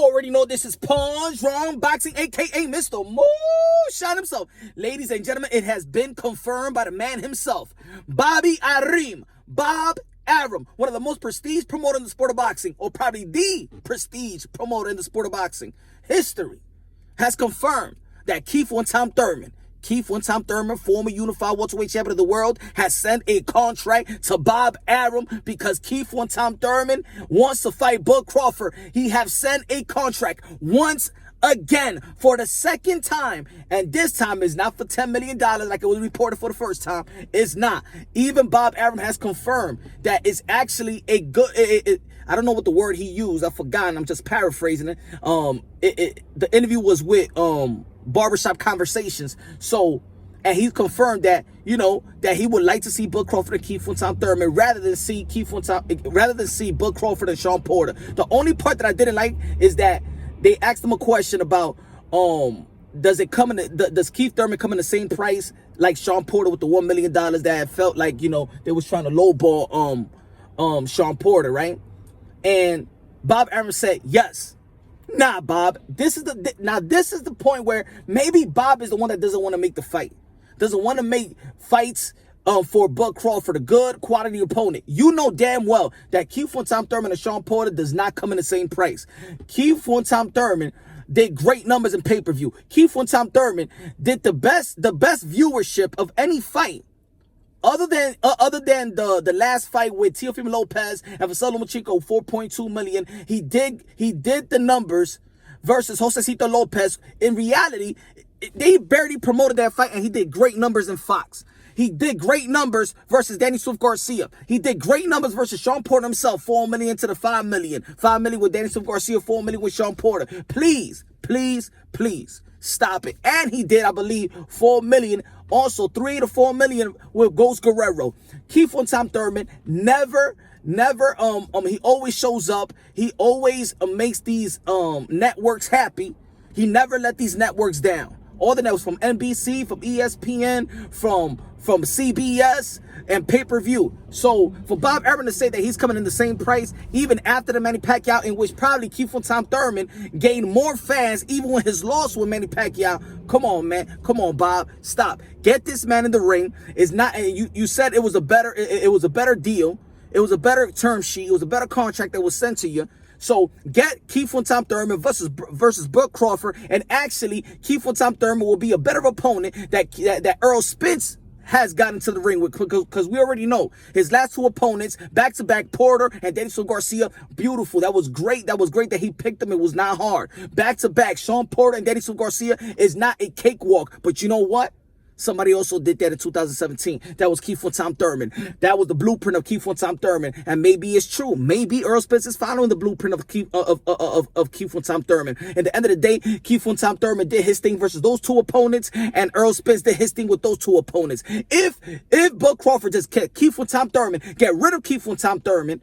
Already know this is Pawn's Wrong Boxing, aka Mr. Moonshine himself. Ladies and gentlemen, it has been confirmed by the man himself, Bobby Arum. Bob Arum, one of the most prestige promoters in the sport of boxing, or probably the prestige promoter in the sport of boxing history, has confirmed that Keith "One Time" Thurman, former unified welterweight champion of the world, has sent a contract to Bob Arum because Keith "One Time" Thurman wants to fight Bud Crawford. He have sent a contract once again for the second time, and this time is not for $10 million like it was reported for the first time. It's not. Even Bob Arum has confirmed that it's actually a good. I don't know what the word he used. I've forgotten. I'm just paraphrasing it. The interview was with Barbershop Conversations. So, and he confirmed that, that he would like to see Bud Crawford and Keith "One Time" Thurman rather than see Bud Crawford and Sean Porter. The only part that I didn't like is that they asked him a question about does Keith Thurman come in the same price like Sean Porter with the $1 million that felt like they was trying to lowball Sean Porter, right? And Bob Arum said yes. Nah, Bob. This is the point where maybe Bob is the one that doesn't want to make the fight. Doesn't want to make fights for Bud Crawford, a good quality opponent. You know damn well that Keith "One Time" Thurman and Sean Porter does not come in the same price. Keith "One Time" Thurman did great numbers in pay-per-view. Keith "One Time" Thurman did the best viewership of any fight. Other than the last fight with Teofimo Lopez and Vasily Lomachenko, 4.2 million, he did the numbers versus Josecito Lopez. In reality, they barely promoted that fight, and he did great numbers in Fox. He did great numbers versus Danny Swift Garcia. He did great numbers versus Sean Porter himself, 4 million to the 5 million. 5 million with Danny Swift Garcia, 4 million with Sean Porter. Please, please, please stop it. And he did, I believe, 4 million. Also, 3 to 4 million with Ghost Guerrero. Keith "One Time" Thurman never, he always shows up. He always makes these networks happy. He never let these networks down. All the networks, from NBC, from ESPN, from CBS, and pay-per-view. So for Bob Arum to say that he's coming in the same price, even after the Manny Pacquiao, in which probably Keith "One Time" Thurman gained more fans, even when his loss with Manny Pacquiao. Come on, man. Come on, Bob. Stop. Get this man in the ring. It's not. You said it was a better. It was a better deal. It was a better term sheet. It was a better contract that was sent to you. So get Keith "One Time" Thurman versus Bud Crawford, and actually Keith "One Time" Thurman will be a better opponent that Errol Spence has gotten to the ring with, because we already know his last two opponents, back-to-back, Porter and Daniel Garcia, beautiful. That was great. That was great that he picked them. It was not hard. Back-to-back, Sean Porter and Daniel Garcia is not a cakewalk. But you know what? Somebody also did that in 2017. That was Keith "One Time" Thurman. That was the blueprint of Keith "One Time" Thurman. And maybe it's true. Maybe Errol Spence is following the blueprint of Keith "One Time" Thurman. At the end of the day, Keith "One Time" Thurman did his thing versus those two opponents, and Errol Spence did his thing with those two opponents. If Bud Crawford just kept Keith "One Time" Thurman, get rid of Keith "One Time" Thurman,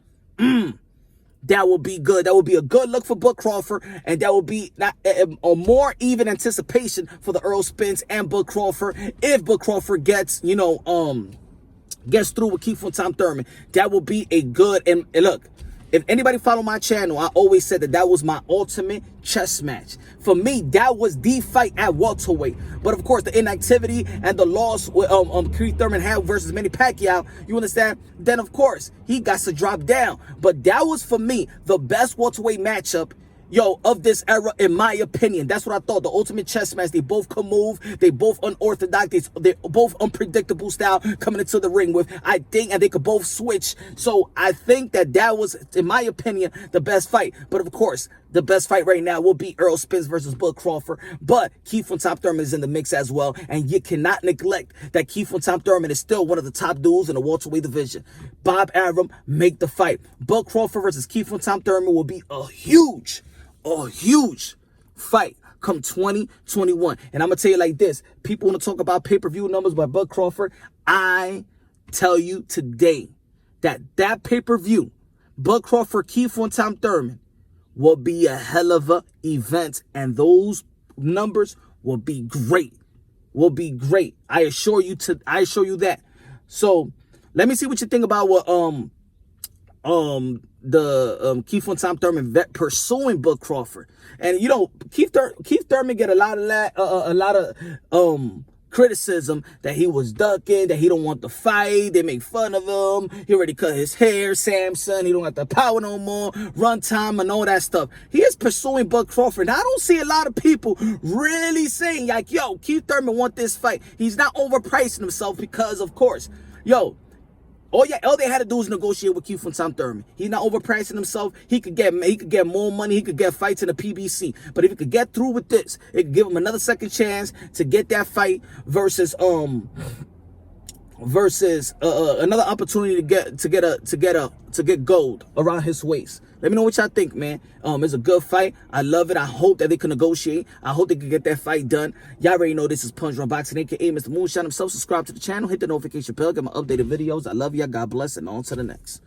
that will be good. That will be a good look for Bud Crawford, and that will be a more even anticipation for the Errol Spence and Bud Crawford. If Bud Crawford gets gets through with Keith "One Time" Thurman, that will be a good. And look, if anybody follow my channel, I always said that was my ultimate chess match. For me, that was the fight at welterweight. But of course, the inactivity and the loss with Keith Thurman had versus Manny Pacquiao, you understand? Then of course, he got to drop down. But that was, for me, the best welterweight matchup of this era, in my opinion. That's what I thought. The ultimate chess match. They both can move. They both unorthodox. They're both unpredictable style coming into the ring with. I think, and they could both switch. So I think that was, in my opinion, the best fight. But of course, the best fight right now will be Errol Spence versus Bud Crawford. But Keith "One Time" Thurman is in the mix as well. And you cannot neglect that Keith "One Time" Thurman is still one of the top dudes in the welterweight division. Bob Arum, make the fight. Bud Crawford versus Keith "One Time" Thurman will be a huge fight come 2021. And I'm going to tell you like this. People want to talk about pay-per-view numbers by Bud Crawford. I tell you today that pay-per-view, Bud Crawford, Keith "One Time" Thurman, will be a hell of a event. And those numbers will be great. I assure you that. So let me see what you think about what Keith Von Tom Thurman pursuing Bud Crawford. And you know, Keith Thurman get a lot of criticism that he was ducking, that he don't want the fight, they make fun of him, he already cut his hair, Samson, he don't got the power no more, run time and all that stuff. He is pursuing Bud Crawford. Now, I don't see a lot of people really saying like, yo, Keith Thurman want this fight. He's not overpricing himself because, of course, yo, all they had to do was negotiate with Keith from Tom Thurman. He's not overpricing himself. He could get more money. He could get fights in the PBC. But if he could get through with this, it could give him another second chance to get that fight versus another opportunity to get gold around his waist. Let me know what y'all think, man. It's a good fight. I love it. I hope that they can negotiate. I hope they can get that fight done. Y'all already know this is Punch Drunk Boxing, aka Mr. Moonshine himself. Subscribe to the channel, hit the notification bell, get my updated videos. I love y'all. God bless, and on to the next.